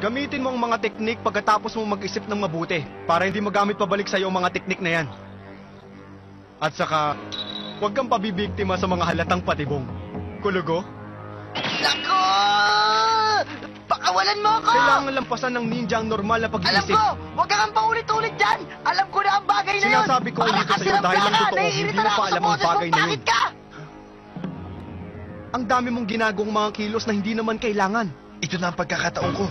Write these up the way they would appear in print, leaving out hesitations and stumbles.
Gamitin mo ang mga teknik pagkatapos mo mag-isip ng mabuti para hindi magamit pabalik sa'yo ang mga teknik na yan. At saka, huwag kang pabibiktima sa mga halatang patibong. Kulugo? Nako! Pakawalan mo ako! Kailangan lampasan ng ninja ang normal na Alam pag-iisip. ko! Huwag kang paulit-ulit dyan! Alam ko na ang bagay na yun! Sinasabi ko ulit ito sa'yo dahil lang totoo, hindi mo pa alam ang bagay na yun. Bakit ka? Ang dami mong ginagawang mga kilos na hindi naman kailangan. Ito na ang pagkakataon ko.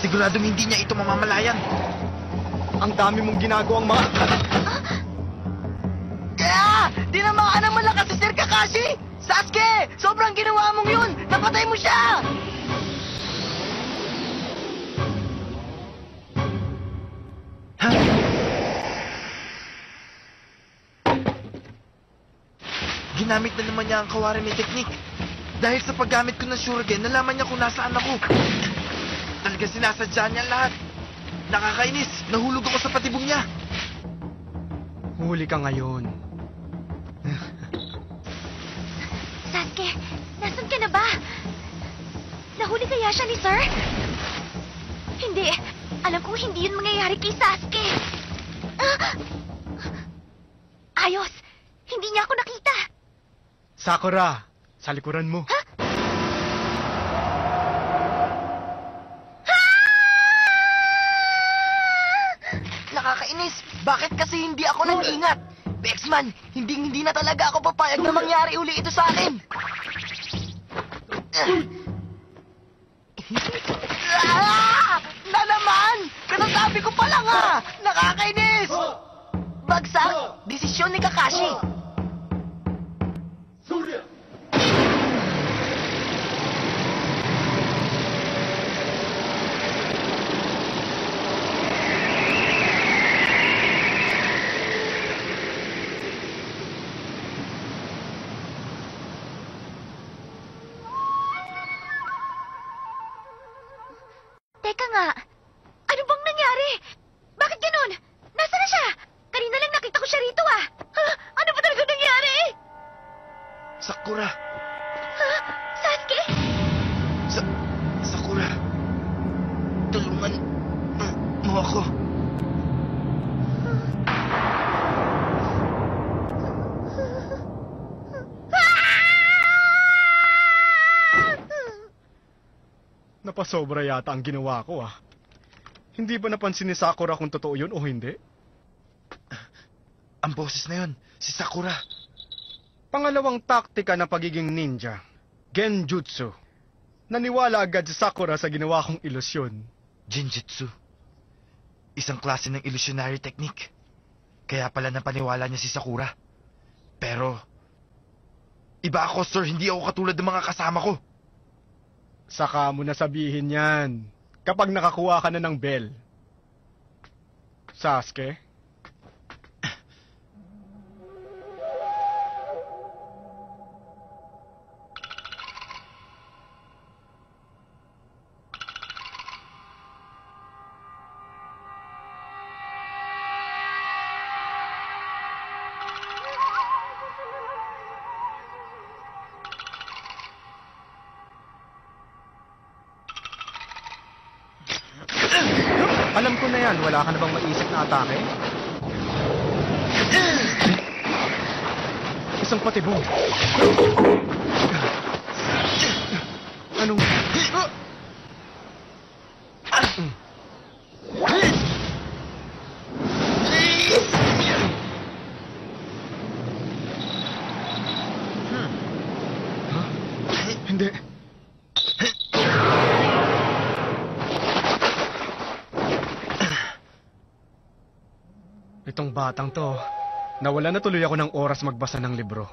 Siguradong hindi niya ito mamamalayan. Ang dami mong ginagawang mga... Kaya! Tinamaan naman lang kasi Sir Kakashi! Sasuke! Sobrang ginawa mong yun! Napatay mo siya! Ginamit na naman niya ang Kawarame technique. Dahil sa paggamit ko ng Shuriken, nalaman niya kung nasaan ako. Talaga sinasadya niya lahat. Nakakainis. Nahulog ako sa patibong niya. Huli ka ngayon. Sasuke, nasan ka na ba? Nahuli kaya siya ni Sir? Hindi. Alam kong hindi yun mangyayari kay Sasuke. Ayos. Hindi niya ako nakita. Sakura, sa likuran mo. Nakakainis! Bakit kasi hindi ako nag-ingat? Bexman, hindi na talaga ako papayag na mangyari uli ito sa akin! Na naman! Kanasabi ko pa lang Nakakainis! Bagsak! Desisyon ni Kakashi! Teka nga. Ano bang nangyari? Bakit ganun? Nasaan na siya? Kanina lang nakita ko siya rito Ano ba talaga nangyari? Sakura. Sasuke? Sakura. Tulungan mo ako. Napasobra yata ang ginawa ko Hindi ba napansin ni Sakura kung totoo yun o hindi? Ang boses na yun, si Sakura. Pangalawang taktika ng pagiging ninja, Genjutsu. Naniwala agad si Sakura sa ginawa kong ilusyon. Genjutsu. Isang klase ng illusionary technique. Kaya pala napaniwala niya si Sakura. Pero, iba ako, sir. Hindi ako katulad ng mga kasama ko. Saka mo na sabihin yan kapag nakakuha ka na ng bell. Sasuke? Alam ko na yan. Wala ka na bang maisip na atake? Isang patibong. Anong... Hindi. Itong batang to, nawala na tuloy ako ng oras magbasa ng libro.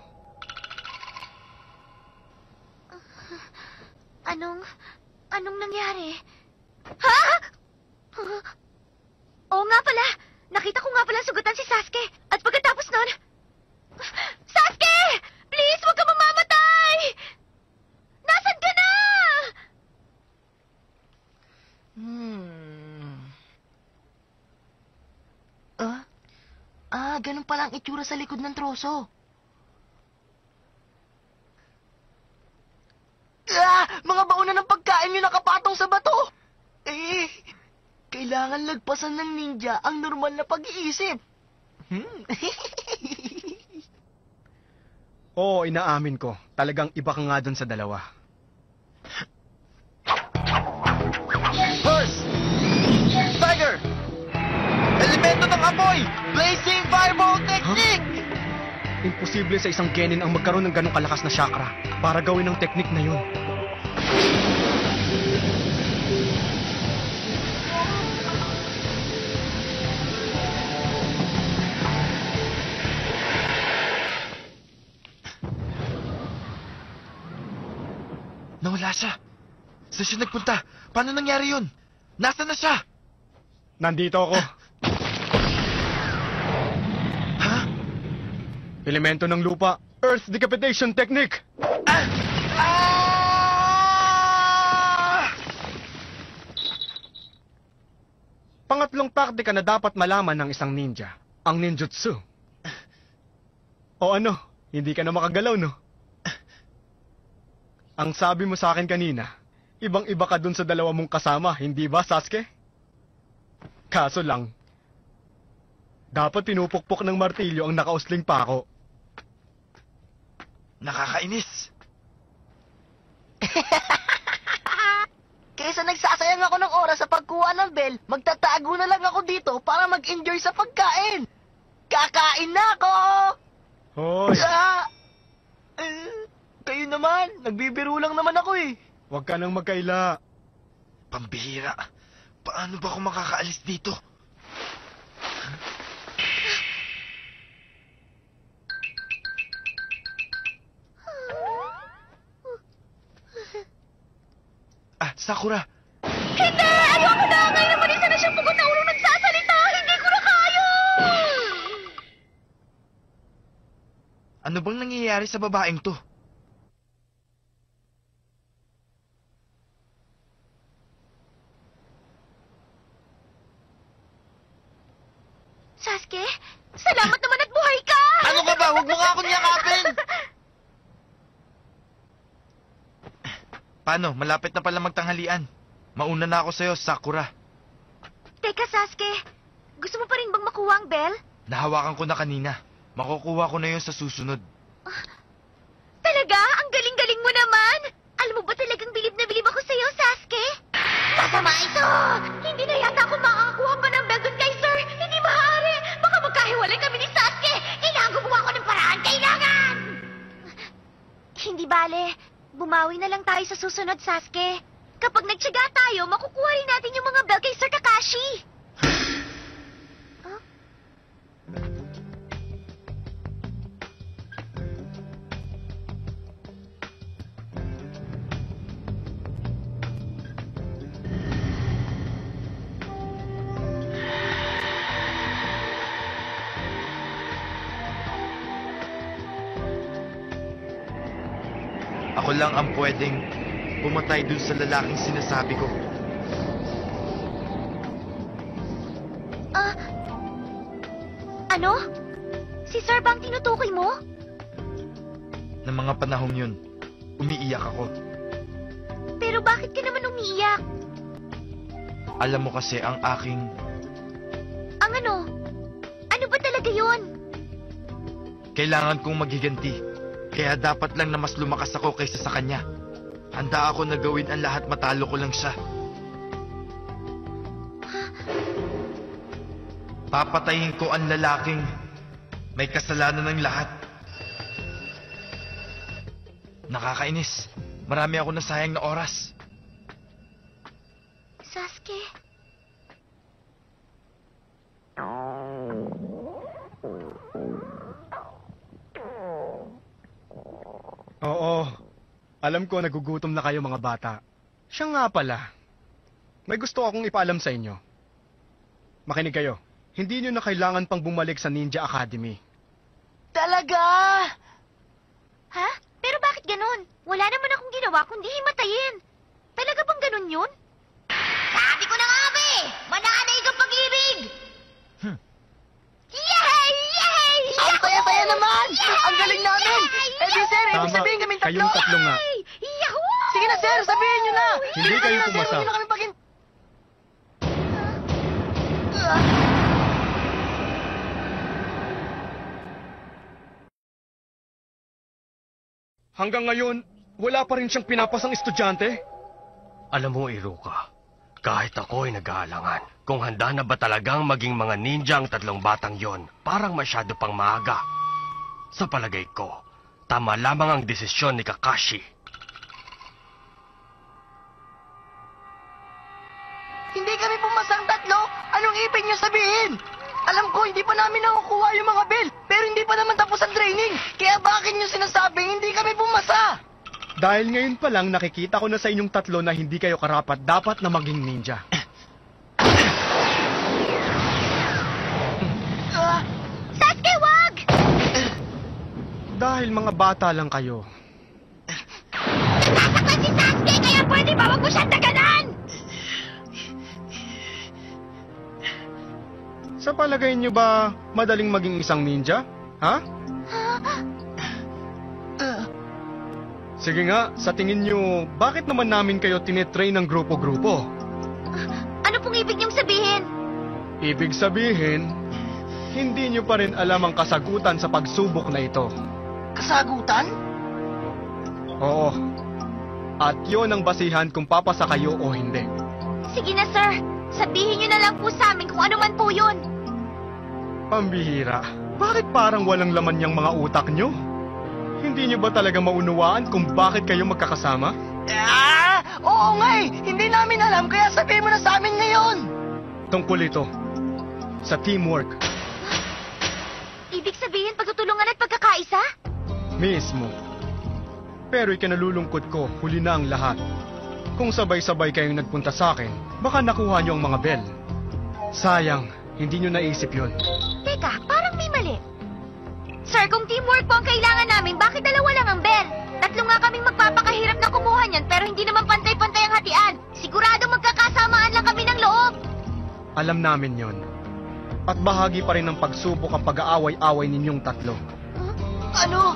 Anong nangyari? Ha? Oo nga pala. Nakita ko nga pala sugatan si Sasuke. At pagkatapos nun... Sasuke! Please, huwag ka mamamatay! Nasaan ka na? Ganun pala ang itsura sa likod ng troso. Mga baunan ng kailangan lagpasan ng ninja ang normal na pag-iisip. Oo, inaamin ko. Talagang iba ka nga dun sa dalawa. First! Tiger! Elemento ng apoy! Blazing Fireball Technique! Imposible sa isang genin ang magkaroon ng ganong kalakas na chakra para gawin ang teknik na yun. Nawala siya. Saan siya nagpunta? Paano nangyari yun? Nasaan na siya? Nandito ako. Ha? Elemento ng lupa. Earth Decapitation Technique. Ah! Ah! Pangatlong taktika na dapat malaman ng isang ninja. Ang ninjutsu. O ano? Hindi ka na makagalaw, no? Ang sabi mo sa akin kanina, ibang-iba ka dun sa dalawa mong kasama, hindi ba, Sasuke? Kaso lang, dapat pinupukpok ng martilyo ang nakausling pako. Nakakainis. Kaysa nagsasayang ako ng oras sa pagkuha ng bell, magtatago na lang ako dito para mag-enjoy sa pagkain. Kakain na ako! Hoy, Kayo naman, nagbibiro lang naman ako eh. huwag ka nang magkaila. Pambihira. Paano ba ako makakaalis dito? Ah, Sakura. Hindi! Ayoko na! Ngayon naman isa na siyang pugot na ulo nagsasalita! Hindi ko na kaya! Ano bang nangyayari sa babaeng to? Sasuke, salamat naman at buhay ka! Ano ka ba? Huwag mo nga akong yakapin! Paano? Malapit na pala magtanghalian. Mauna na ako sa'yo, Sakura. Teka, Sasuke. Gusto mo pa rin bang makuha ang bell? Nahawakan ko na kanina. Makukuha ko na yun sa susunod. Talaga? Ang galing-galing mo naman! Alam mo ba talagang bilib na bilib ako sa'yo, Sasuke? Masama ito! Hindi na yata ako makakakuha pa ng bell dun kay Sir! Hindi maaari! Baka magkahiwalay kami ni Sasuke! Kailangan gumawa ko ng paraan! Kailangan! Hindi bale. Bumawi na lang tayo sa susunod, Sasuke. Kapag nagtyaga tayo, makukuha rin natin yung mga bell kay Sir Kakashi. Huh? Ako lang ang pwedeng pumatay dun sa lalaking sinasabi ko. Ano? Si Sir bang tinutukoy mo? Ng mga panahong yun, umiiyak ako. Pero bakit ka naman umiiyak? Alam mo kasi ang aking... Ang ano? Ano ba talaga yun? Kailangan kong maghiganti. Kaya dapat lang na mas lumakas ako kaysa sa kanya. Handa ako na gawin ang lahat, matalo ko lang siya. Papatayin ko ang lalaking may kasalanan ng lahat. Nakakainis. Marami ako nasayang na oras. Sasuke? Oo, alam ko nagugutom na kayo mga bata. Siya nga pala. May gusto akong ipaalam sa inyo. Makinig kayo. Hindi nyo na kailangan pang bumalik sa Ninja Academy. Talaga? Ha? Pero bakit ganun? Wala naman akong ginawa kundi himatayin. Talaga bang ganun yun? Sabi ko na nga ba eh! Mananay kang pag-ibig! Yay! Yay! Ang saya-saya naman! Ang galing namin! Eh di sir, ibig Tama, sabihin kaming tatlo. kayong tatlo nga. Yahoo! Sige na sir, sabihin nyo na! Hindi kayo na, sir, pumasa. huwag nyo na kami Hanggang ngayon, wala pa rin siyang pinapasang estudyante? Alam mo, Iruka, kahit ako ay nag-aalangan. Kung handa na ba talagang maging mga ninja ang tatlong batang yon, parang masyado pang maaga. Sa palagay ko, tama lamang ang desisyon ni Kakashi. Hindi kami pumasang tatlo. Anong ibig niyo sabihin? Alam ko, hindi pa namin nakukuha yung mga bell. Pero hindi pa naman tapos ang training. Kaya bakit niyo sinasabing hindi kami pumasa? Dahil ngayon pa lang nakikita ko na sa inyong tatlo na hindi kayo karapat dapat na maging ninja. Sasuke, wag! Dahil mga bata lang kayo. Sasaktan si Sasuke, kaya pwede ba wag mo siyang daganan? Sa palagay niyo ba madaling maging isang ninja? Ha? Sige nga, sa tingin niyo, bakit naman namin kayo tinetrain ng grupo-grupo? Ano pong ibig niyong sabihin? Ibig sabihin, hindi niyo pa rin alam ang kasagutan sa pagsubok na ito. Kasagutan? Oo. At yon ang basihan kung papasa kayo o hindi. Sige na, sir. Sabihin niyo na lang po sa amin kung ano man po yun. Pambihira. Bakit parang walang laman niyang mga utak niyo? Hindi niyo ba talaga maunawaan kung bakit kayo magkakasama? Oo nga eh. Hindi namin alam kaya sabihin mo na sa amin ngayon. Tungkol ito, sa teamwork. Ibig sabihin pagtutulungan at pagkakaisa? Mismo. Pero ikinalulungkot ko, huli na ang lahat. Kung sabay-sabay kayong nagpunta sa akin, baka nakuha niyo ang mga bell. Sayang, hindi niyo naisip yun. Teka, parang may mali. Sir, kung teamwork po ang kailangan namin, bakit dalawa lang ang bell? Tatlo nga kaming magpapakahirap na kumuha niyan, pero hindi naman pantay-pantay ang hatian. Sigurado magkakasamaan lang kami ng loob. Alam namin yon. At bahagi pa rin ng pagsubok ang pag-aaway-away ninyong tatlo. Ano?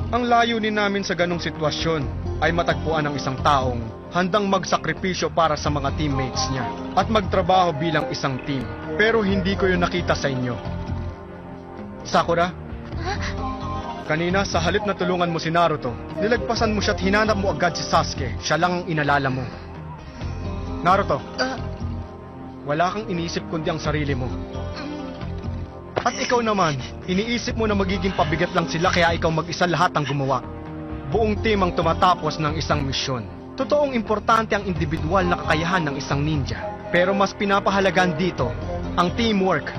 Ang layunin namin sa ganong sitwasyon ay matagpuan ng isang taong handang magsakripisyo para sa mga teammates niya at magtrabaho bilang isang team. Pero hindi ko yun nakita sa inyo. Sakura? Kanina sa halip na tulungan mo si Naruto, nilagpasan mo siya at hinanap mo agad si Sasuke. Siya lang ang inalala mo. Naruto, wala kang iniisip kundi ang sarili mo. At ikaw naman, iniisip mo na magiging pabigat lang sila kaya ikaw mag-isa lahat ang gumawa. Buong team ang tumatapos ng isang misyon. Totoong importante ang individual na kakayahan ng isang ninja. Pero mas pinapahalagan dito ang teamwork.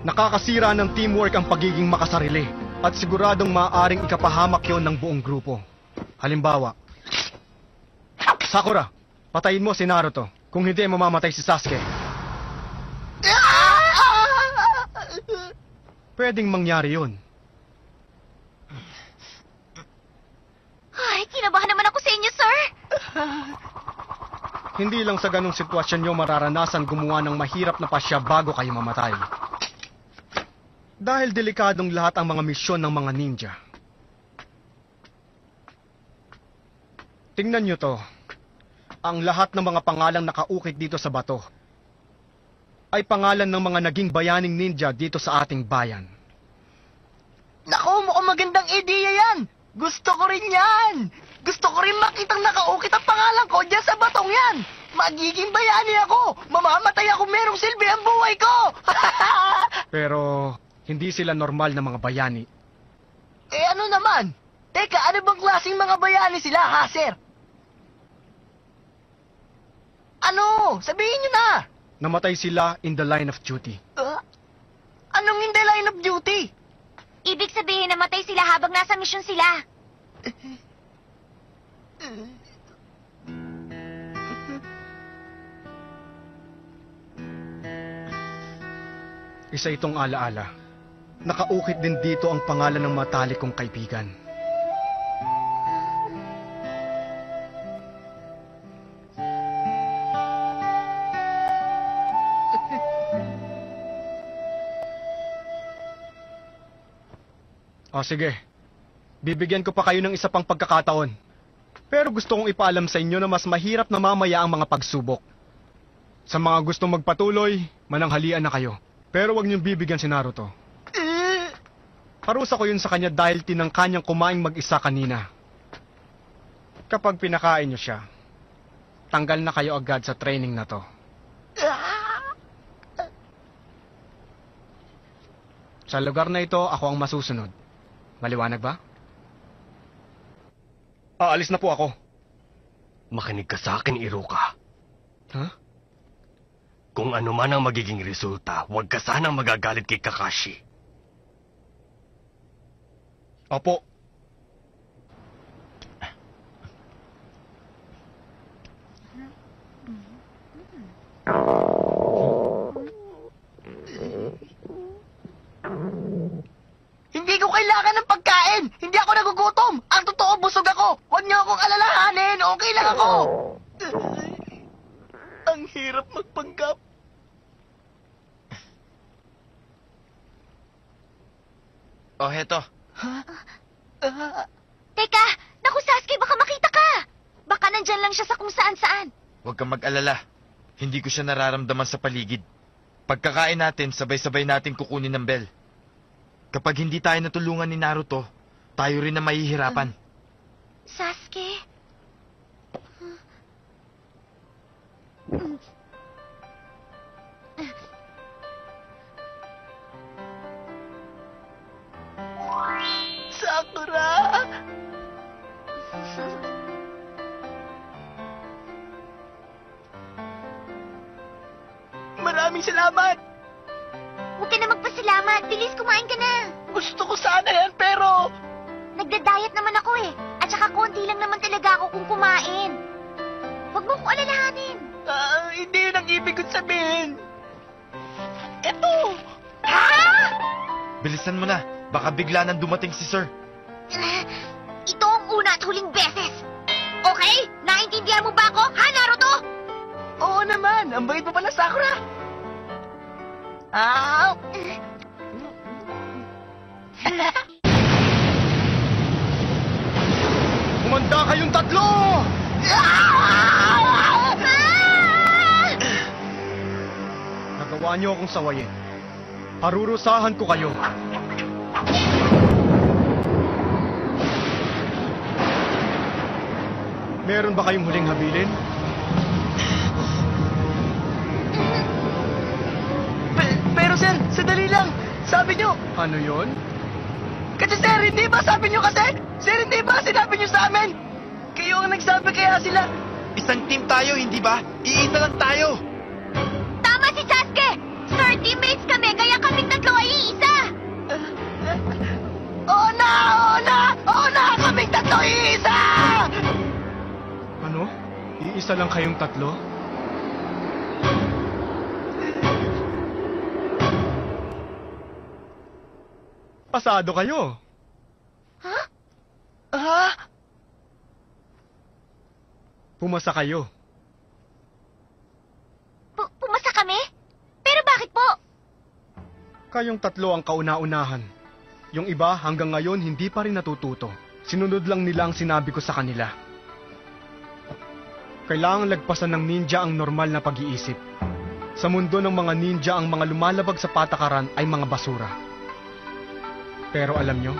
Nakakasira ng teamwork ang pagiging makasarili at siguradong maaaring ikapahamak yon ng buong grupo. Halimbawa, Sakura, patayin mo si Naruto. Kung hindi, mamamatay si Sasuke. Pwedeng mangyari yun. Ay, kinabahan naman ako sa inyo, sir. Hindi lang sa ganong sitwasyon nyo mararanasan gumawa ng mahirap na pasya bago kayo mamatay. Dahil delikadong lahat ang mga misyon ng mga ninja. Tingnan nyo to. Ang lahat ng mga pangalang nakaukit dito sa bato ay pangalan ng mga naging bayaning ninja dito sa ating bayan. Naku, mukhang magandang ideya yan. Gusto ko rin yan. Gusto ko rin makitang nakaukit ang pangalan ko dyan sa batong yan. Magiging bayani ako. Mamamatay ako merong silbi ang buhay ko. Pero hindi sila normal na mga bayani. Eh ano naman? Teka, ano bang klaseng mga bayani sila, ha, sir? Ano? Sabihin nyo na. Namatay sila in the line of duty. Anong in the line of duty? Ibig sabihin namatay sila habang nasa misyon sila. Isa itong alaala. Nakaukit din dito ang pangalan ng matalik kong kaibigan. O sige, bibigyan ko pa kayo ng isa pang pagkakataon. Pero gusto kong ipaalam sa inyo na mas mahirap na mamaya ang mga pagsubok. Sa mga gustong magpatuloy, mananghalian na kayo. Pero wag niyong bibigyan si Naruto. Parusa ko yun sa kanya dahil tinangka niyang kumain mag-isa kanina. Kapag pinakain niyo siya, tanggal na kayo agad sa training na to. Sa lugar na ito, ako ang masusunod. Maliwanag ba? Aalis na po ako. Makinig ka sa akin, Iruka. Ha? Kung ano man ang magiging resulta, huwag ka sanang magagalit kay Kakashi. Opo. Hindi ko kailangan ng pagkain! Hindi ako nagugutom! Ang totoo, busog ako! Huwag niyo akong alalahanin! Okay lang ako! Ang hirap magpanggap. Oh, heto. Teka! Naku, Sasuke, baka makita ka! Baka nandyan lang siya sa kung saan-saan. Huwag kang mag-alala. Hindi ko siya nararamdaman sa paligid. Pagkakain natin, sabay-sabay natin kukunin ng bell. Kapag hindi tayo natulungan ni Naruto, tayo rin na mahihirapan. Sasuke? Sakura! Maraming salamat! Huwag ka na magpasalamat. Bilis, kumain ka na. Gusto ko sana yan, pero... Nagda-diet naman ako eh. At saka konti lang naman talaga ako kung kumain. Huwag mo kong alalahanin. Hindi yun ang ibig kong sabihin. Eto! Ha? Bilisan mo na. Baka bigla nang dumating si Sir. Ito ang una at huling beses. Okay? Naintindihan mo ba ako, ha, Naruto? Oo naman, ang bait mo pala, Sakura. Ow! Kumanda kayong tatlo! Ah! Nagawa niyo akong sawayin. Parurusahan ko kayo. Meron ba kayong huling habilin? Pero sir, sandali lang. Sabi niyo, Ano yon? kasi sir, hindi ba sabi niyo kasi? Sir, hindi ba sinabi niyo sa amin? Kayo ang nagsabi kaya sila. Isang team tayo, hindi ba? Iisa lang tayo. Tama si Sasuke! Sir, teammates kami, kaya kaming tatlo ay iisa! Oo na! Oo na! Oo na! Kaming tatlo isa! Ano? Iisa lang kayong tatlo? Pasado kayo. Ha? Ha? Pumasa kayo. Pumasa kami? Pero bakit po? Kayong tatlo ang kauna-unahan. Yung iba hanggang ngayon hindi pa rin natututo. Sinunod lang nila ang sinabi ko sa kanila. Kailangan lagpasan ng ninja ang normal na pag-iisip. Sa mundo ng mga ninja, ang mga lumalabag sa patakaran ay mga basura. Pero alam nyo,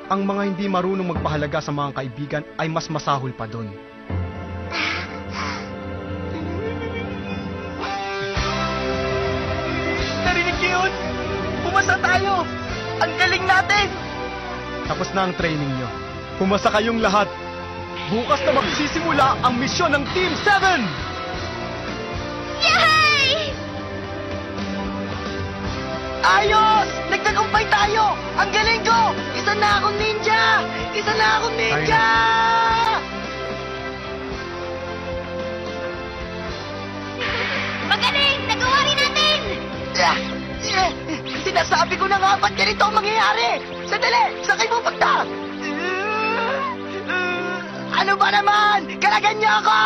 ang mga hindi marunong magpahalaga sa mga kaibigan ay mas masahol pa dun. Narinig niyo yun? Pumasa tayo! Ang galing natin! Tapos na ang training nyo. Pumasa kayong lahat. Bukas na magsisimula ang misyon ng Team 7! Yay! Ayos! Nagtagumpay tayo! Ang galing ko! Isa na akong ninja! Isa na akong ninja! Magaling! Nagawa rin natin! Sinasabi ko na nga ba't ganito ang mangyayari? Sandali! Sakay mo pagta! Ano ba naman? Kalagan niyo ako!